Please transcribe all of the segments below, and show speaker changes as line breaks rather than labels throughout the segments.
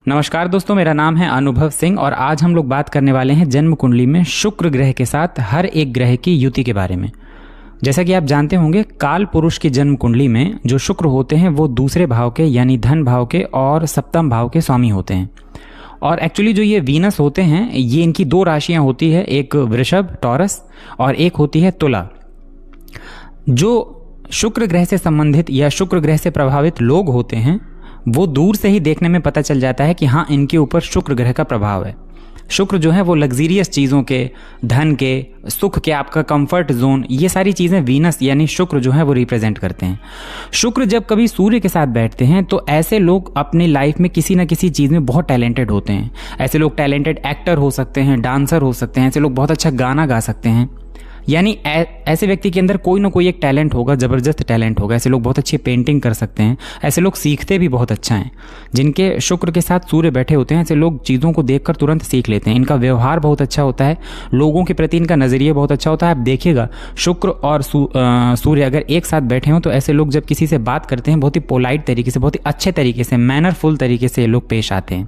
नमस्कार दोस्तों, मेरा नाम है अनुभव सिंह और आज हम लोग बात करने वाले हैं जन्म कुंडली में शुक्र ग्रह के साथ हर एक ग्रह की युति के बारे में। जैसा कि आप जानते होंगे, काल पुरुष की जन्म कुंडली में जो शुक्र होते हैं वो दूसरे भाव के यानी धन भाव के और सप्तम भाव के स्वामी होते हैं। और एक्चुअली जो ये वीनस होते हैं, ये इनकी दो राशियां होती है, एक वृषभ टॉरस और एक होती है तुला। जो शुक्र ग्रह से संबंधित या शुक्र ग्रह से प्रभावित लोग होते हैं वो दूर से ही देखने में पता चल जाता है कि हाँ, इनके ऊपर शुक्र ग्रह का प्रभाव है। शुक्र जो है वो लग्जीरियस चीज़ों के, धन के, सुख के, आपका कंफर्ट जोन, ये सारी चीज़ें वीनस यानी शुक्र जो है वो रिप्रेजेंट करते हैं। शुक्र जब कभी सूर्य के साथ बैठते हैं तो ऐसे लोग अपनी लाइफ में किसी ना किसी चीज़ में बहुत टैलेंटेड होते हैं। ऐसे लोग टैलेंटेड एक्टर हो सकते हैं, डांसर हो सकते हैं, ऐसे लोग बहुत अच्छा गाना गा सकते हैं। यानी ऐसे व्यक्ति के अंदर कोई ना कोई एक टैलेंट होगा, ज़बरदस्त टैलेंट होगा। ऐसे लोग बहुत अच्छी पेंटिंग कर सकते हैं, ऐसे लोग सीखते भी बहुत अच्छा हैं। जिनके शुक्र के साथ सूर्य बैठे होते हैं, ऐसे लोग चीज़ों को देखकर तुरंत सीख लेते हैं। इनका व्यवहार बहुत अच्छा होता है, लोगों के प्रति इनका नज़रिया बहुत अच्छा होता है। आप देखिएगा, शुक्र और सूर्य अगर एक साथ बैठे हों तो ऐसे लोग जब किसी से बात करते हैं बहुत ही पोलाइट तरीके से, बहुत ही अच्छे तरीके से, मैनरफुल तरीके से लोग पेश आते हैं।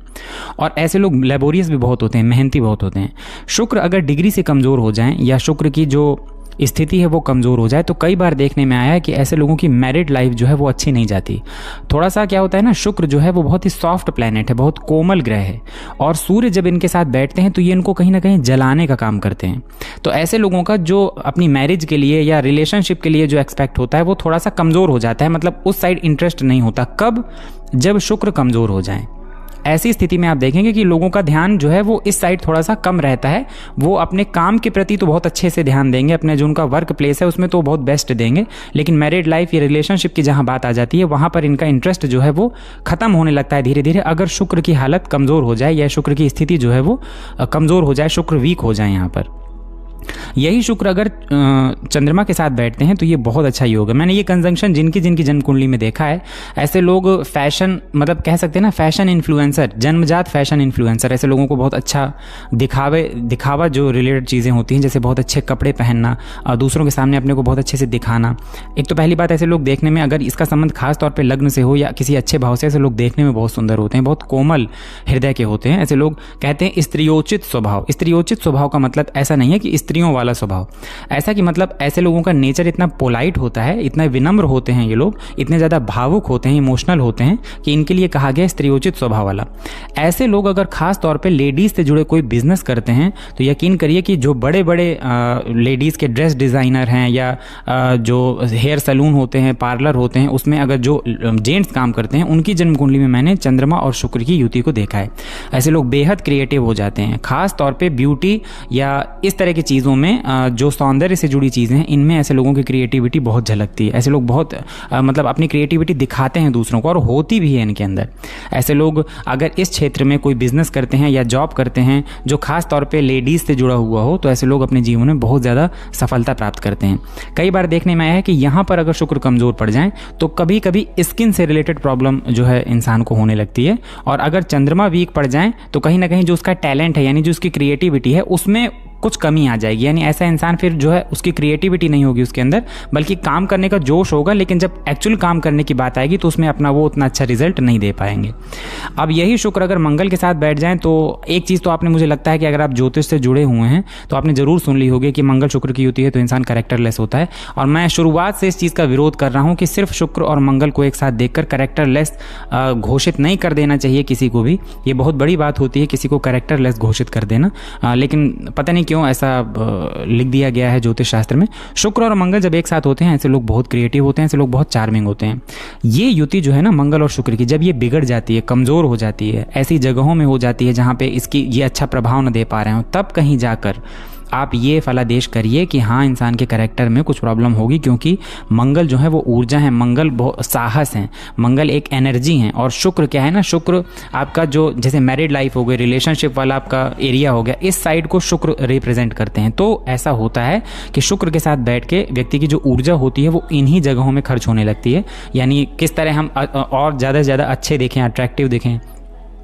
और ऐसे लोग लेबोरियस भी बहुत होते हैं, मेहनती बहुत होते हैं। शुक्र अगर डिग्री से कमज़ोर हो जाएं या शुक्र की जो स्थिति है वो कमज़ोर हो जाए तो कई बार देखने में आया है कि ऐसे लोगों की मैरिड लाइफ जो है वो अच्छी नहीं जाती। थोड़ा सा क्या होता है ना, शुक्र जो है वो बहुत ही सॉफ्ट प्लैनेट है, बहुत कोमल ग्रह है, और सूर्य जब इनके साथ बैठते हैं तो ये इनको कहीं ना कहीं जलाने का काम करते हैं। तो ऐसे लोगों का जो अपनी मैरिज के लिए या रिलेशनशिप के लिए जो एक्सपेक्ट होता है वो थोड़ा सा कमज़ोर हो जाता है, मतलब उस साइड इंटरेस्ट नहीं होता। कब? जब शुक्र कमज़ोर हो जाए। ऐसी स्थिति में आप देखेंगे कि लोगों का ध्यान जो है वो इस साइड थोड़ा सा कम रहता है। वो अपने काम के प्रति तो बहुत अच्छे से ध्यान देंगे, अपने जो उनका वर्क प्लेस है उसमें तो बहुत बेस्ट देंगे, लेकिन मैरिड लाइफ या रिलेशनशिप की जहां बात आ जाती है वहां पर इनका इंटरेस्ट जो है वो खत्म होने लगता है धीरे धीरे, अगर शुक्र की हालत कमज़ोर हो जाए या शुक्र की स्थिति जो है वो कमज़ोर हो जाए, शुक्र वीक हो जाए यहाँ पर। यही शुक्र अगर चंद्रमा के साथ बैठते हैं तो ये बहुत अच्छा योग है। मैंने ये कंजंक्शन जिनकी जिनकी जन्म कुंडली में देखा है, ऐसे लोग फैशन, मतलब कह सकते हैं ना, फैशन इन्फ्लुएंसर, जन्मजात फैशन इन्फ्लुएंसर। ऐसे लोगों को बहुत अच्छा दिखावा जो रिलेटेड चीज़ें होती हैं, जैसे बहुत अच्छे कपड़े पहनना, दूसरों के सामने अपने को बहुत अच्छे से दिखाना। एक तो पहली बात, ऐसे लोग देखने में, अगर इसका संबंध खास तौर पर लग्न से हो या किसी अच्छे भाव से, ऐसे लोग देखने में बहुत सुंदर होते हैं, बहुत कोमल हृदय के होते हैं। ऐसे लोग कहते हैं स्त्रियोचित स्वभाव। स्त्रियोचित स्वभाव का मतलब ऐसा नहीं है कि स्त्रियों वाला स्वभाव, ऐसा कि मतलब ऐसे लोगों का नेचर इतना पोलाइट होता है, इतना विनम्र होते हैं ये लोग, इतने ज़्यादा भावुक होते हैं, इमोशनल होते हैं कि इनके लिए कहा गया स्त्रियोचित स्वभाव वाला। ऐसे लोग अगर खास तौर पे लेडीज़ से जुड़े कोई बिजनेस करते हैं तो यकीन करिए कि जो बड़े बड़े लेडीज़ के ड्रेस डिज़ाइनर हैं या जो हेयर सैलून होते हैं, पार्लर होते हैं, उसमें अगर जो जेंट्स काम करते हैं, उनकी जन्म कुंडली में मैंने चंद्रमा और शुक्र की युति को देखा है। ऐसे लोग बेहद क्रिएटिव हो जाते हैं, खास तौर पे ब्यूटी या इस तरह की चीज़ों में, जो सौंदर्य से जुड़ी चीज़ें हैं, इनमें ऐसे लोगों की क्रिएटिविटी बहुत झलकती है। ऐसे लोग बहुत मतलब अपनी क्रिएटिविटी दिखाते हैं दूसरों को, और होती भी है इनके अंदर। ऐसे लोग अगर इस क्षेत्र में कोई बिजनेस करते हैं या जॉब करते हैं जो खास तौर पे लेडीज़ से जुड़ा हुआ हो, तो ऐसे लोग अपने जीवन में बहुत ज़्यादा सफलता प्राप्त करते हैं। कई बार देखने में आया है कि यहाँ पर अगर शुक्र कमज़ोर पड़ जाए तो कभी कभी स्किन से रिलेटेड प्रॉब्लम जो है इंसान को होने लगती है, और अगर चंद्रमा वीक पड़ जाए तो कहीं ना कहीं जो उसका टैलेंट है, यानी जो उसकी क्रिएटिविटी है, उसमें कुछ कमी आ जाएगी। यानी ऐसा इंसान फिर जो है उसकी क्रिएटिविटी नहीं होगी उसके अंदर, बल्कि काम करने का जोश होगा, लेकिन जब एक्चुअल काम करने की बात आएगी तो उसमें अपना वो उतना अच्छा रिजल्ट नहीं दे पाएंगे। अब यही शुक्र अगर मंगल के साथ बैठ जाएं तो एक चीज़ तो आपने, मुझे लगता है कि अगर आप ज्योतिष से जुड़े हुए हैं तो आपने ज़रूर सुन ली होगी कि मंगल शुक्र की युति है तो इंसान कैरेक्टरलेस होता है। और मैं शुरुआत से इस चीज़ का विरोध कर रहा हूँ कि सिर्फ शुक्र और मंगल को एक साथ देखकर कैरेक्टरलेस घोषित नहीं कर देना चाहिए किसी को भी। ये बहुत बड़ी बात होती है किसी को कैरेक्टरलेस घोषित कर देना, लेकिन पता नहीं क्यों ऐसा लिख दिया गया है ज्योतिष शास्त्र में। शुक्र और मंगल जब एक साथ होते हैं, ऐसे लोग बहुत क्रिएटिव होते हैं, ऐसे लोग बहुत चार्मिंग होते हैं। ये युति जो है ना मंगल और शुक्र की, जब ये बिगड़ जाती है, कमज़ोर हो जाती है, ऐसी जगहों में हो जाती है जहाँ पे इसकी ये अच्छा प्रभाव न दे पा रहे हो, तब कहीं जाकर आप ये फलादेश करिए कि हाँ, इंसान के कैरेक्टर में कुछ प्रॉब्लम होगी, क्योंकि मंगल जो है वो ऊर्जा है, मंगल बहुत साहस है, मंगल एक एनर्जी है। और शुक्र क्या है ना, शुक्र आपका जो जैसे मैरिड लाइफ हो गई, रिलेशनशिप वाला आपका एरिया हो गया, इस साइड को शुक्र रिप्रेजेंट करते हैं। तो ऐसा होता है कि शुक्र के साथ बैठ के व्यक्ति की जो ऊर्जा होती है वो इन्हीं जगहों में खर्च होने लगती है। यानी किस तरह हम और ज़्यादा से ज़्यादा अच्छे दिखें, अट्रैक्टिव दिखें,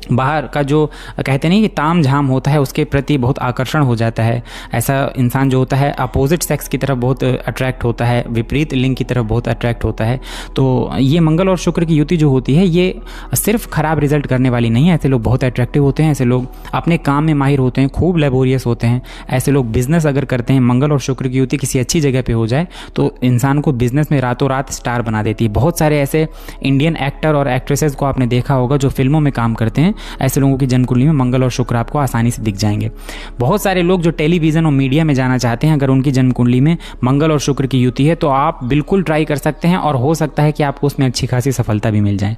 बाहर का जो कहते नहीं कि ताम झाम होता है उसके प्रति बहुत आकर्षण हो जाता है। ऐसा इंसान जो होता है अपोजिट सेक्स की तरफ बहुत अट्रैक्ट होता है, विपरीत लिंग की तरफ बहुत अट्रैक्ट होता है। तो ये मंगल और शुक्र की युति जो होती है ये सिर्फ खराब रिजल्ट करने वाली नहीं है। ऐसे लोग बहुत अट्रैक्टिव होते हैं, ऐसे लोग अपने काम में माहिर होते हैं, खूब लेबोरियस होते हैं। ऐसे लोग बिजनेस अगर करते हैं, मंगल और शुक्र की युति किसी अच्छी जगह पर हो जाए तो इंसान को बिजनेस में रातों रात स्टार बना देती है। बहुत सारे ऐसे इंडियन एक्टर और एक्ट्रेसेस को आपने देखा होगा जो फिल्मों में काम करते हैं, ऐसे लोगों की जन्म कुंडली में मंगल और शुक्र आपको आसानी से दिख जाएंगे। बहुत सारे लोग जो टेलीविजन और मीडिया में जाना चाहते हैं, अगर उनकी जन्म कुंडली में मंगल और शुक्र की युति है तो आप बिल्कुल ट्राई कर सकते हैं और हो सकता है कि आपको उसमें अच्छी खासी सफलता भी मिल जाए।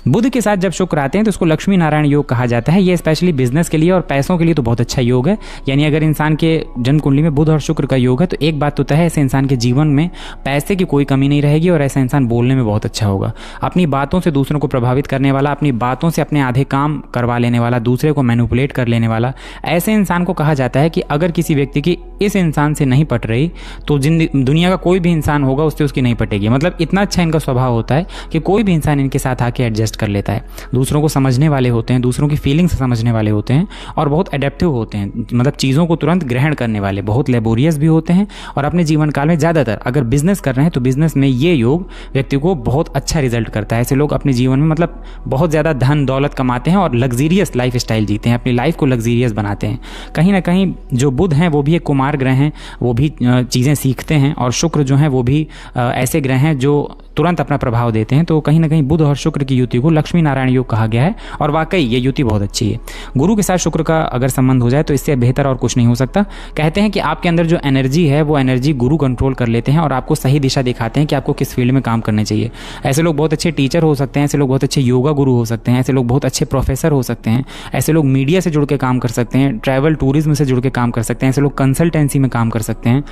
बुध के साथ जब शुक्र आते हैं तो इसको लक्ष्मी नारायण योग कहा जाता है। ये स्पेशली बिजनेस के लिए और पैसों के लिए तो बहुत अच्छा योग है। यानी अगर इंसान के जन्म कुंडली में बुध और शुक्र का योग है तो एक बात तो तय है, ऐसे इंसान के जीवन में पैसे की कोई कमी नहीं रहेगी और ऐसा इंसान बोलने में बहुत अच्छा होगा। अपनी बातों से दूसरों को प्रभावित करने वाला, अपनी बातों से अपने आधे काम करवा लेने वाला, दूसरे को मैनिपुलेट कर लेने वाला, ऐसे इंसान को कहा जाता है कि अगर किसी व्यक्ति की इस इंसान से नहीं पट रही तो दुनिया का कोई भी इंसान होगा उससे उसकी नहीं पटेगी। मतलब इतना अच्छा इनका स्वभाव होता है कि कोई भी इंसान इनके साथ आके एडजस्ट कर लेता है। दूसरों को समझने वाले होते हैं, दूसरों की फीलिंग्स समझने वाले होते हैं और बहुत एडेप्टिव होते हैं। मतलब चीज़ों को तुरंत ग्रहण करने वाले, बहुत लेबोरियस भी होते हैं और अपने जीवन काल में ज़्यादातर अगर बिजनेस कर रहे हैं तो बिजनेस में ये योग व्यक्ति को बहुत अच्छा रिजल्ट करता है। ऐसे लोग अपने जीवन में मतलब बहुत ज़्यादा धन दौलत कमाते हैं और लग्जीरियस लाइफ स्टाइल जीते हैं, अपनी लाइफ को लग्जीरियस बनाते हैं। कहीं ना कहीं जो बुध हैं वो भी एक कुमार ग्रह हैं, वो भी चीज़ें सीखते हैं और शुक्र जो हैं वो भी ऐसे ग्रह हैं जो तुरंत अपना प्रभाव देते हैं। तो कहीं ना कहीं बुध और शुक्र की युति को लक्ष्मी नारायण योग कहा गया है और वाकई ये युति बहुत अच्छी है। गुरु के साथ शुक्र का अगर संबंध हो जाए तो इससे बेहतर और कुछ नहीं हो सकता। कहते हैं कि आपके अंदर जो एनर्जी है वो एनर्जी गुरु कंट्रोल कर लेते हैं और आपको सही दिशा दिखाते हैं कि आपको किस फील्ड में काम करने चाहिए। ऐसे लोग बहुत अच्छे टीचर हो सकते हैं, ऐसे लोग बहुत अच्छे योगा गुरु हो सकते हैं, ऐसे लोग बहुत अच्छे प्रोफेसर हो सकते हैं, ऐसे लोग मीडिया से जुड़ के काम कर सकते हैं, ट्रैवल टूरिज्म से जुड़ के काम कर सकते हैं, ऐसे लोग कंसल्टेंसी में काम कर सकते हैं।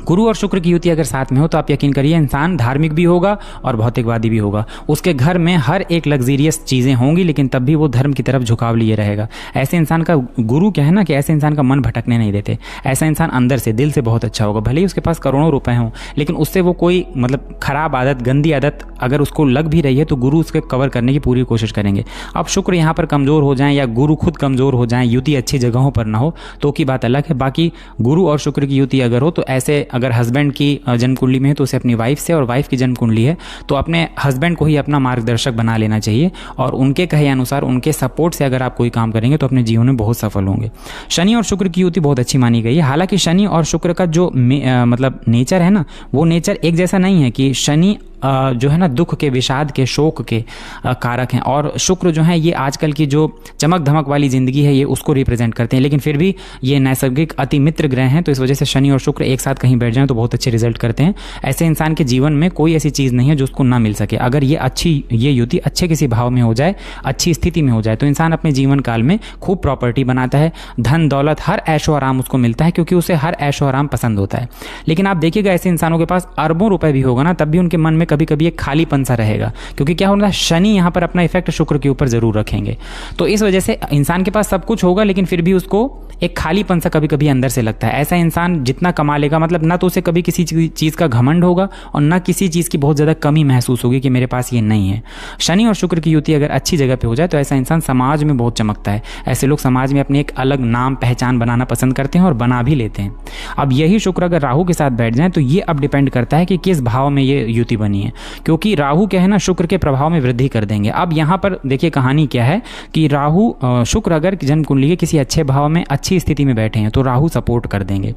गुरु और शुक्र की युति अगर साथ में हो तो आप यकीन करिए इंसान धार्मिक भी होगा और भौतिकवादी भी होगा। उसके घर में हर एक लग्जीरियस चीज़ें होंगी लेकिन तब भी वो धर्म की तरफ झुकाव लिए रहेगा। ऐसे इंसान का गुरु क्या है ना कि ऐसे इंसान का मन भटकने नहीं देते। ऐसा इंसान अंदर से दिल से बहुत अच्छा होगा, भले ही उसके पास करोड़ों रुपए हों लेकिन उससे वो कोई मतलब खराब आदत गंदी आदत अगर उसको लग भी रही है तो गुरु उसके कवर करने की पूरी कोशिश करेंगे। अब शुक्र यहाँ पर कमज़ोर हो जाएं या गुरु खुद कमज़ोर हो जाएं, युति अच्छी जगहों पर ना हो तो की बात अलग है। बाकी गुरु और शुक्र की युति अगर हो तो ऐसे अगर हस्बैंड की जन्म कुंडली में है तो उसे अपनी वाइफ से, और वाइफ की जन्म कुंडली है तो अपने हस्बैंड को ही अपना मार्गदर्शक बना लेना चाहिए और उनके कहे अनुसार उनके सपोर्ट से अगर आप कोई काम करेंगे तो अपने जीवन में बहुत सफल होंगे। शनि और शुक्र की युति बहुत अच्छी मानी गई है। हालांकि शनि और शुक्र का जो मतलब नेचर है ना वो नेचर एक जैसा नहीं है कि शनि जो है ना दुख के, विषाद के, शोक के कारक हैं और शुक्र जो है ये आजकल की जो चमक धमक वाली ज़िंदगी है ये उसको रिप्रेजेंट करते हैं। लेकिन फिर भी ये नैसर्गिक अति मित्र ग्रह हैं तो इस वजह से शनि और शुक्र एक साथ कहीं बैठ जाएं तो बहुत अच्छे रिजल्ट करते हैं। ऐसे इंसान के जीवन में कोई ऐसी चीज़ नहीं है जो उसको ना मिल सके। अगर ये युति अच्छे किसी भाव में हो जाए, अच्छी स्थिति में हो जाए तो इंसान अपने जीवन काल में खूब प्रॉपर्टी बनाता है, धन दौलत हर ऐशो आराम उसको मिलता है क्योंकि उसे हर ऐशो आराम पसंद होता है। लेकिन आप देखिएगा ऐसे इंसानों के पास अरबों रुपए भी होगा ना तब भी उनके मन में कभी कभी एक खालीपन सा रहेगा क्योंकि क्या होगा शनि यहाँ पर अपना इफेक्ट शुक्र के ऊपर जरूर रखेंगे। तो इस वजह से इंसान के पास सब कुछ होगा लेकिन फिर भी उसको एक खालीपन सा कभी कभी अंदर से लगता है। ऐसा इंसान जितना कमा लेगा मतलब ना तो उसे कभी किसी चीज़ का घमंड होगा और ना किसी चीज़ की बहुत ज़्यादा कमी महसूस होगी कि मेरे पास ये नहीं है। शनि और शुक्र की युति अगर अच्छी जगह पे हो जाए तो ऐसा इंसान समाज में बहुत चमकता है। ऐसे लोग समाज में अपने एक अलग नाम पहचान बनाना पसंद करते हैं और बना भी लेते हैं। अब यही शुक्र अगर राहु के साथ बैठ जाए तो ये अब डिपेंड करता है कि किस भाव में ये युति बनी है क्योंकि राहु क्या है ना शुक्र के प्रभाव में वृद्धि कर देंगे। अब यहाँ पर देखिए कहानी क्या है कि राहु शुक्र अगर जन्म कुंडली के किसी अच्छे भाव में अच्छी स्थिति में बैठे हैं तो राहु सपोर्ट कर देंगे।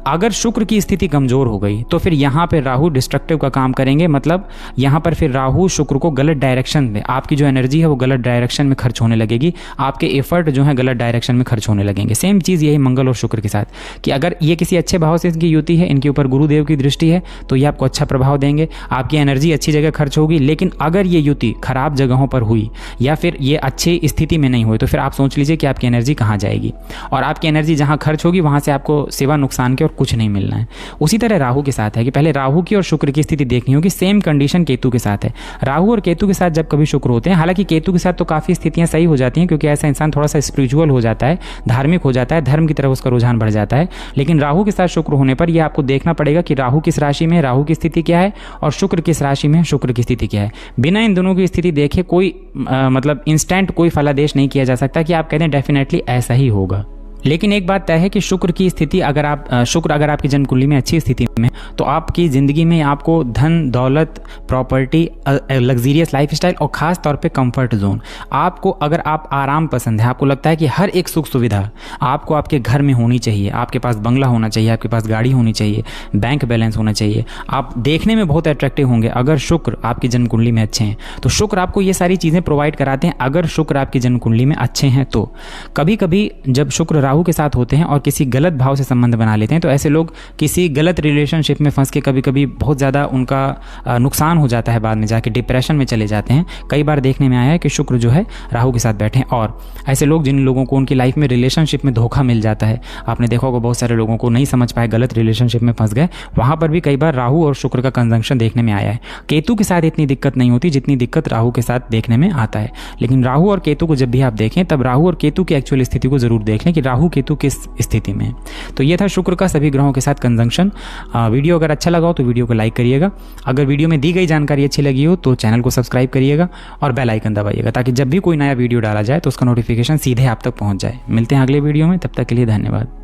अगर शुक्र की स्थिति कमजोर हो गई तो फिर यहाँ पे राहु डिस्ट्रक्टिव का काम करेंगे। मतलब यहाँ पर फिर राहु शुक्र को गलत डायरेक्शन में, आपकी जो एनर्जी है वो गलत डायरेक्शन में खर्च होने लगेगी, आपके एफर्ट जो है गलत डायरेक्शन में खर्च होने लगेंगे। सेम चीज़ यही मंगल और शुक्र के साथ कि अगर ये किसी अच्छे भाव से इनकी युति है, इनके ऊपर गुरुदेव की दृष्टि है तो ये आपको अच्छा प्रभाव देंगे, आपकी एनर्जी अच्छी जगह खर्च होगी। लेकिन अगर ये युति खराब जगहों पर हुई या फिर ये अच्छी स्थिति में नहीं हुई तो फिर आप सोच लीजिए कि आपकी एनर्जी कहाँ जाएगी और आपकी एनर्जी जहाँ खर्च होगी वहाँ से आपको सिवा नुकसान के और कुछ नहीं मिलना है। उसी तरह राहु के साथ है कि पहले राहु की और शुक्र की स्थिति देखनी होगी। सेम कंडीशन केतु के साथ है। राहु और केतु के साथ जब कभी शुक्र होते हैं, हालांकि केतु के साथ तो काफ़ी स्थितियाँ सही हो जाती हैं क्योंकि ऐसा इंसान थोड़ा सा स्पिरिचुअल हो जाता है, धार्मिक हो जाता है, धर्म की तरफ उसका रुझान बढ़ जाता है। लेकिन राहु के साथ शुक्र होने पर यह आपको देखना पड़ेगा कि राहु किस राशि में, राहु की स्थिति क्या है और शुक्र किस राशि में है, शुक्र की स्थिति क्या है। बिना इन दोनों की स्थिति देखे कोई मतलब इंस्टेंट कोई फलादेश नहीं किया जा सकता कि आप कहते हैं डेफिनेटली ऐसा ही होगा। लेकिन एक बात तय है कि शुक्र की स्थिति अगर शुक्र अगर आपकी जन्म कुंडली में अच्छी स्थिति में तो आपकी ज़िंदगी में आपको धन दौलत प्रॉपर्टी लग्जीरियस लाइफस्टाइल और ख़ास तौर पे कंफर्ट जोन, आपको अगर आप आराम पसंद है, आपको लगता है कि हर एक सुख सुविधा आपको आपके घर में होनी चाहिए, आपके पास बंगला होना चाहिए, आपके पास गाड़ी होनी चाहिए, बैंक बैलेंस होना चाहिए, आप देखने में बहुत अट्रैक्टिव होंगे अगर शुक्र आपकी जन्म कुंडली में अच्छे हैं। तो शुक्र आपको ये सारी चीज़ें प्रोवाइड कराते हैं अगर शुक्र आपकी जन्म कुंडली में अच्छे हैं। तो कभी कभी जब शुक्र राहु के साथ होते हैं और किसी गलत भाव से संबंध बना लेते हैं तो ऐसे लोग किसी गलत रिलेशनशिप में फंस के कभी कभी बहुत ज़्यादा उनका नुकसान हो जाता है, बाद में जाके डिप्रेशन में चले जाते हैं। कई बार देखने में आया है कि शुक्र जो है राहु के साथ बैठे हैं। और ऐसे लोग जिन लोगों को उनकी लाइफ में रिलेशनशिप में धोखा मिल जाता है, आपने देखा होगा बहुत सारे लोगों को नहीं समझ पाए, गलत रिलेशनशिप में फंस गए, वहाँ पर भी कई बार राहु और शुक्र का कंजंक्शन देखने में आया है। केतु के साथ इतनी दिक्कत नहीं होती जितनी दिक्कत राहु के साथ देखने में आता है। लेकिन राहु और केतु को जब भी आप देखें तब राहु और केतु की एक्चुअल स्थिति को जरूर देख लें कि राहु केतु किस स्थिति में है। तो ये था शुक्र का सभी ग्रहों के साथ कंजंक्शन। वीडियो अगर अच्छा लगा हो तो वीडियो को लाइक करिएगा। अगर वीडियो में दी गई जानकारी अच्छी लगी हो तो चैनल को सब्सक्राइब करिएगा और बेल आइकन दबाइएगा ताकि जब भी कोई नया वीडियो डाला जाए तो उसका नोटिफिकेशन सीधे आप तक पहुंच जाए। मिलते हैं अगले वीडियो में, तब तक के लिए धन्यवाद।